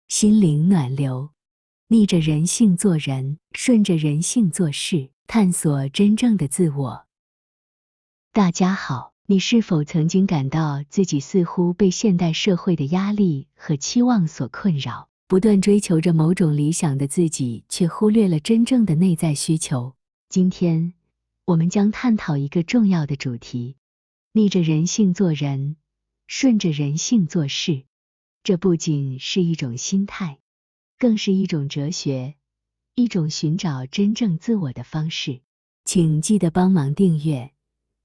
心灵暖流，逆着人性做人，顺着人性做事，探索真正的自我。大家好，你是否曾经感到自己似乎被现代社会的压力和期望所困扰，不断追求着某种理想的自己，却忽略了真正的内在需求？今天，我们将探讨一个重要的主题：逆着人性做人，顺着人性做事。这不仅是一种心态，更是一种哲学，一种寻找真正自我的方式。请记得帮忙订阅、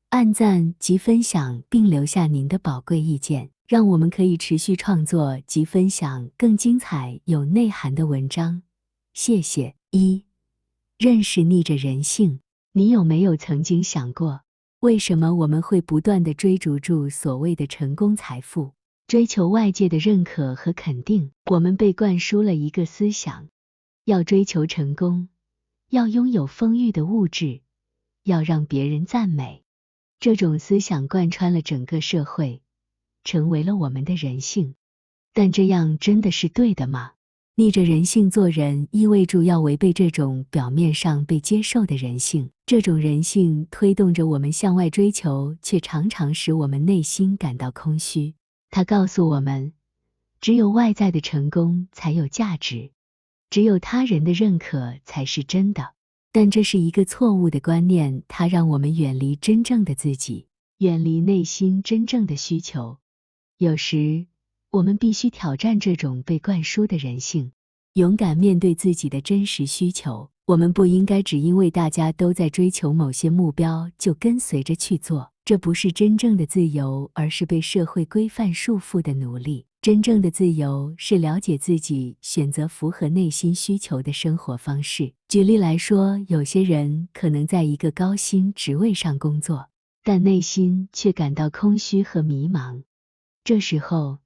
按赞及分享，并留下您的宝贵意见，让我们可以持续创作及分享更精彩有内涵的文章。谢谢。认识逆着人性。你有没有曾经想过，为什么我们会不断地追逐住所谓的成功财富，追求外界的认可和肯定？我们被灌输了一个思想，要追求成功，要拥有丰裕的物质，要让别人赞美。这种思想贯穿了整个社会，成为了我们的人性。但这样真的是对的吗？逆着人性做人，意味着要违背这种表面上被接受的人性。这种人性推动着我们向外追求，却常常使我们内心感到空虚。它告诉我们，只有外在的成功才有价值，只有他人的认可才是真的。但这是一个错误的观念，它让我们远离真正的自己，远离内心真正的需求。有时，我们必须挑战这种被灌输的人性，勇敢面对自己的真实需求。我们不应该只因为大家都在追求某些目标就跟随着去做，这不是真正的自由，而是被社会规范束缚的奴隶。真正的自由是了解自己，选择符合内心需求的生活方式。举例来说，有些人可能在一个高薪职位上工作，但内心却感到空虚和迷茫。这时候，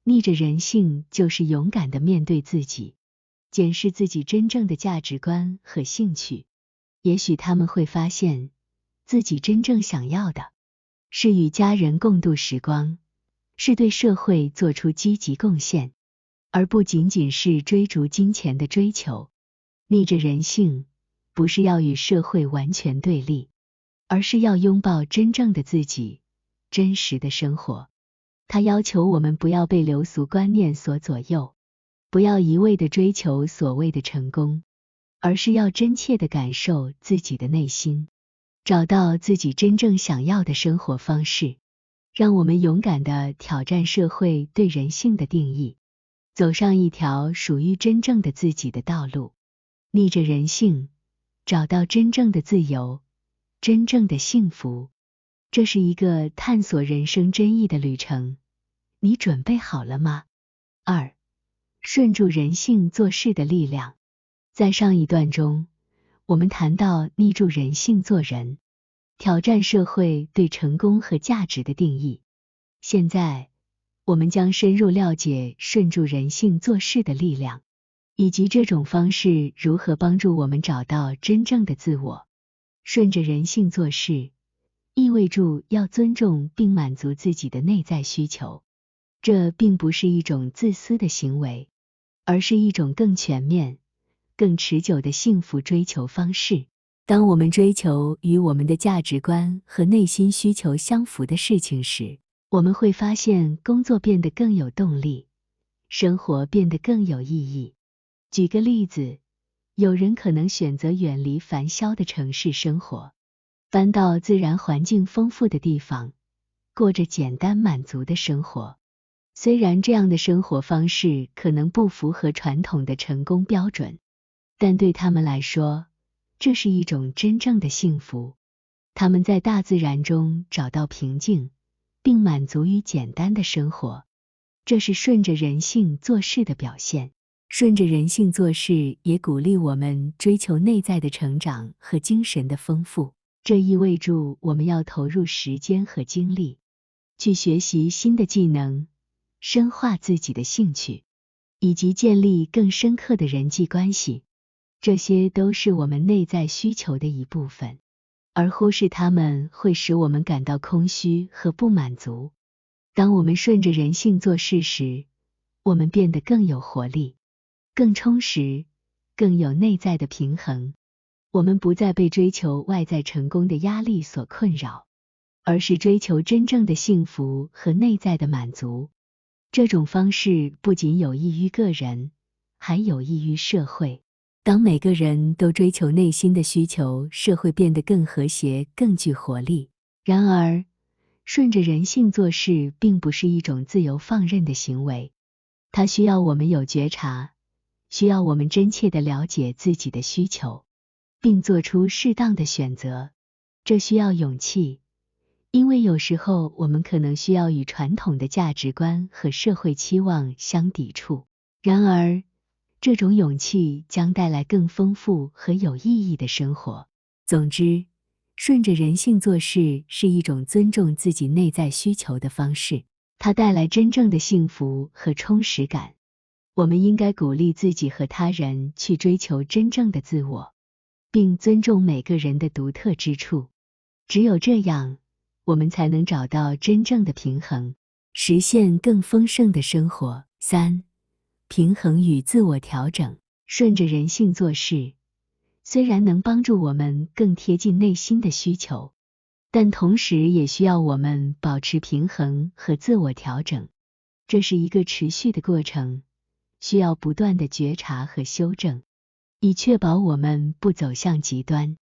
逆着人性就是勇敢地面对自己，检视自己真正的价值观和兴趣。也许他们会发现，自己真正想要的是与家人共度时光，是对社会做出积极贡献，而不仅仅是追逐金钱的追求。逆着人性，不是要与社会完全对立，而是要拥抱真正的自己，真实的生活。它要求我们不要被流俗观念所左右，不要一味地追求所谓的成功，而是要真切地感受自己的内心，找到自己真正想要的生活方式。让我们勇敢地挑战社会对人性的定义，走上一条属于真正的自己的道路。逆着人性，找到真正的自由，真正的幸福。这是一个探索人生真意的旅程，你准备好了吗？2. 顺住人性做事的力量。在上一段中，我们谈到逆住人性做人，挑战社会对成功和价值的定义。现在，我们将深入了解顺住人性做事的力量，以及这种方式如何帮助我们找到真正的自我。顺着人性做事，意味着要尊重并满足自己的内在需求。这并不是一种自私的行为，而是一种更全面、更持久的幸福追求方式。当我们追求与我们的价值观和内心需求相符的事情时，我们会发现工作变得更有动力，生活变得更有意义。举个例子，有人可能选择远离繁嚣的城市生活，搬到自然环境丰富的地方，过着简单满足的生活。虽然这样的生活方式可能不符合传统的成功标准，但对他们来说，这是一种真正的幸福。他们在大自然中找到平静，并满足于简单的生活。这是顺着人性做事的表现。顺着人性做事也鼓励我们追求内在的成长和精神的丰富。这意味着我们要投入时间和精力，去学习新的技能，深化自己的兴趣，以及建立更深刻的人际关系。这些都是我们内在需求的一部分，而忽视它们会使我们感到空虚和不满足。当我们顺着人性做事时，我们变得更有活力，更充实，更有内在的平衡。我们不再被追求外在成功的压力所困扰，而是追求真正的幸福和内在的满足。这种方式不仅有益于个人，还有益于社会。当每个人都追求内心的需求，社会变得更和谐，更具活力。然而，顺着人性做事并不是一种自由放任的行为，它需要我们有觉察，需要我们真切地了解自己的需求，并做出适当的选择。这需要勇气，因为有时候我们可能需要与传统的价值观和社会期望相抵触。然而，这种勇气将带来更丰富和有意义的生活。总之，顺着人性做事是一种尊重自己内在需求的方式，它带来真正的幸福和充实感。我们应该鼓励自己和他人去追求真正的自我，并尊重每个人的独特之处。只有这样，我们才能找到真正的平衡，实现更丰盛的生活。3、平衡与自我调整。顺着人性做事，虽然能帮助我们更贴近内心的需求，但同时也需要我们保持平衡和自我调整。这是一个持续的过程，需要不断的觉察和修正，以确保我们不走向极端。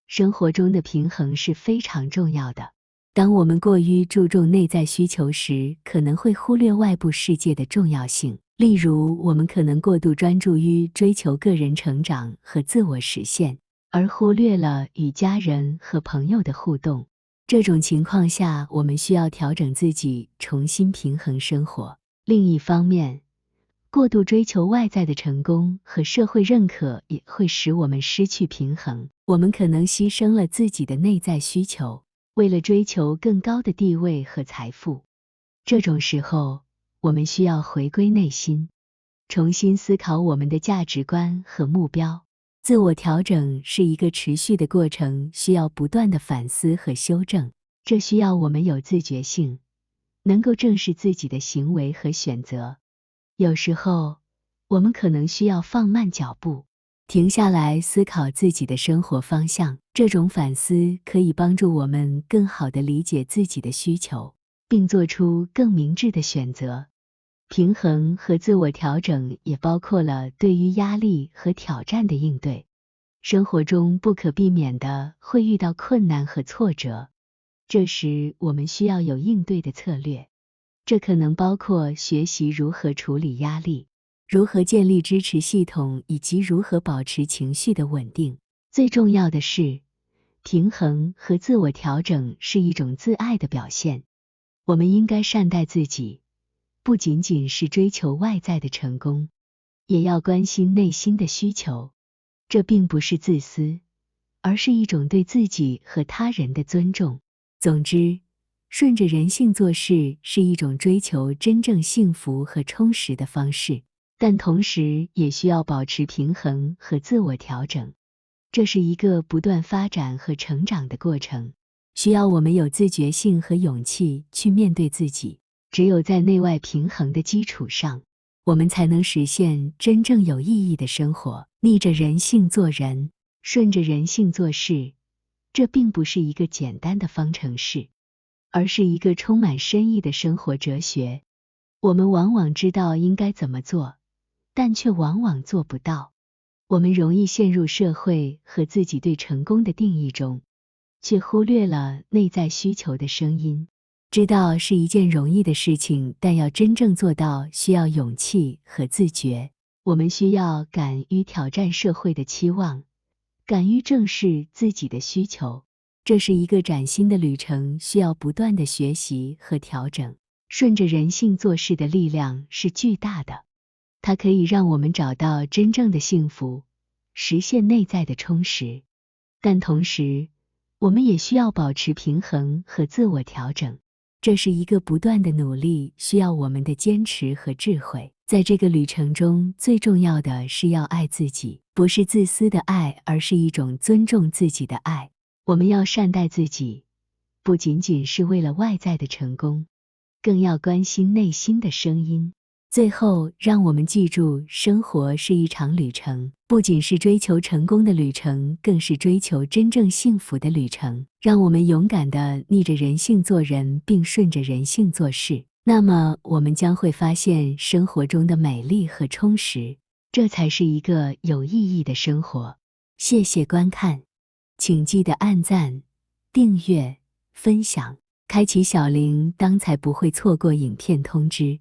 生活中的平衡是非常重要的。当我们过于注重内在需求时，可能会忽略外部世界的重要性。例如，我们可能过度专注于追求个人成长和自我实现，而忽略了与家人和朋友的互动。这种情况下，我们需要调整自己，重新平衡生活。另一方面，过度追求外在的成功和社会认可也会使我们失去平衡。我们可能牺牲了自己的内在需求，为了追求更高的地位和财富。这种时候，我们需要回归内心，重新思考我们的价值观和目标。自我调整是一个持续的过程，需要不断的反思和修正。这需要我们有自觉性，能够正视自己的行为和选择。有时候，我们可能需要放慢脚步，停下来思考自己的生活方向。这种反思可以帮助我们更好地理解自己的需求，并做出更明智的选择。平衡和自我调整也包括了对于压力和挑战的应对。生活中不可避免的会遇到困难和挫折，这时我们需要有应对的策略。这可能包括学习如何处理压力，如何建立支持系统，以及如何保持情绪的稳定。最重要的是，平衡和自我调整是一种自爱的表现。我们应该善待自己，不仅仅是追求外在的成功，也要关心内心的需求。这并不是自私，而是一种对自己和他人的尊重。总之，顺着人性做事是一种追求真正幸福和充实的方式，但同时也需要保持平衡和自我调整。这是一个不断发展和成长的过程，需要我们有自觉性和勇气去面对自己。只有在内外平衡的基础上，我们才能实现真正有意义的生活。逆着人性做人，顺着人性做事，这并不是一个简单的方程式，而是一个充满深意的生活哲学。我们往往知道应该怎么做，但却往往做不到。我们容易陷入社会和自己对成功的定义中，却忽略了内在需求的声音。知道是一件容易的事情，但要真正做到需要勇气和自觉。我们需要敢于挑战社会的期望，敢于正视自己的需求。这是一个崭新的旅程，需要不断的学习和调整。顺着人性做事的力量是巨大的，它可以让我们找到真正的幸福，实现内在的充实。但同时，我们也需要保持平衡和自我调整。这是一个不断的努力，需要我们的坚持和智慧。在这个旅程中，最重要的是要爱自己，不是自私的爱，而是一种尊重自己的爱。我们要善待自己，不仅仅是为了外在的成功，更要关心内心的声音。最后，让我们记住，生活是一场旅程，不仅是追求成功的旅程，更是追求真正幸福的旅程。让我们勇敢地逆着人性做人，并顺着人性做事。那么，我们将会发现生活中的美丽和充实，这才是一个有意义的生活。谢谢观看，请记得按赞、订阅、分享，开启小铃铛，才不会错过影片通知。